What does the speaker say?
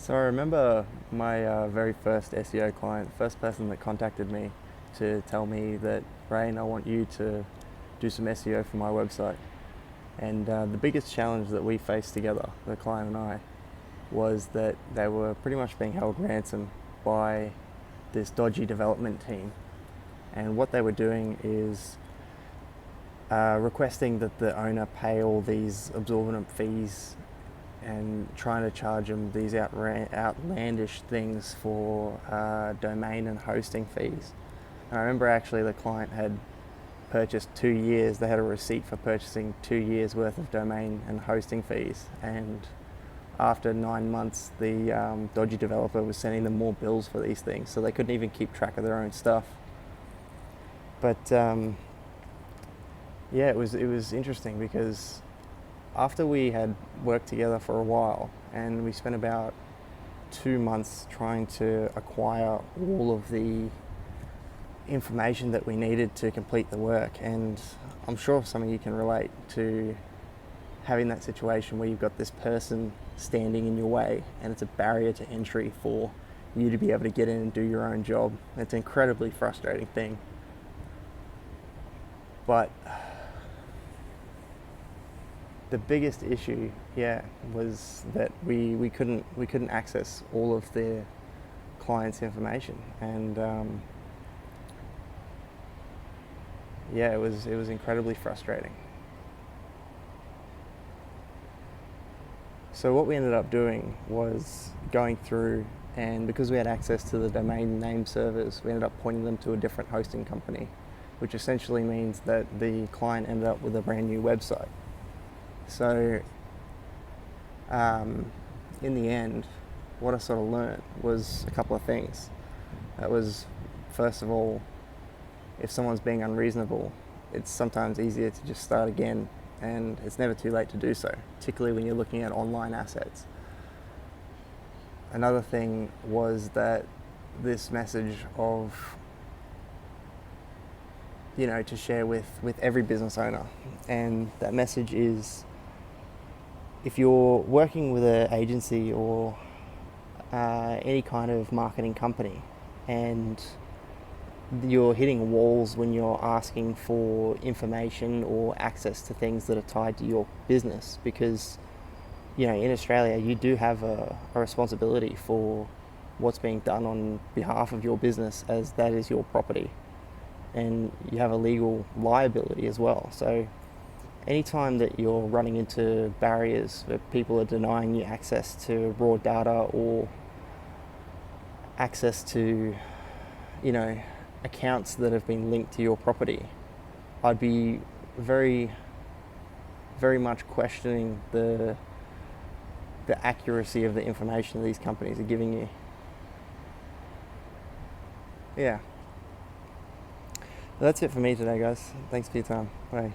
So I remember my very first SEO client, the first person that contacted me to tell me that, Rain, I want you to do some SEO for my website. And the biggest challenge that we faced together, the client and I, was that they were pretty much being held ransom by this dodgy development team. And what they were doing is requesting that the owner pay all these exorbitant fees and trying to charge them these outlandish things for domain and hosting fees. And I remember actually the client had purchased 2 years, they had a receipt for purchasing 2 years worth of domain and hosting fees, and after 9 months the dodgy developer was sending them more bills for these things, so they couldn't even keep track of their own stuff. But yeah, it was interesting because after we had worked together for a while and we spent about 2 months trying to acquire all of the information that we needed to complete the work, and I'm sure some of you can relate to having that situation where you've got this person standing in your way and it's a barrier to entry for you to be able to get in and do your own job. It's an incredibly frustrating thing. But the biggest issue, was that we couldn't access all of the client's information, and it was incredibly frustrating. So what we ended up doing was going through, and because we had access to the domain name servers, we ended up pointing them to a different hosting company, which essentially means that the client ended up with a brand new website. So in the end, what I sort of learned was a couple of things. That was, first of all, if someone's being unreasonable, it's sometimes easier to just start again, and it's never too late to do so, particularly when you're looking at online assets. Another thing was that this message of, to share with every business owner, and that message is, if you're working with an agency or any kind of marketing company and you're hitting walls when you're asking for information or access to things that are tied to your business, because in Australia you do have a responsibility for what's being done on behalf of your business, as that is your property, and you have a legal liability as well. So anytime that you're running into barriers where people are denying you access to raw data or access to, accounts that have been linked to your property, I'd be very, very much questioning the accuracy of the information these companies are giving you. Yeah. That's it for me today, guys. Thanks for your time. Bye.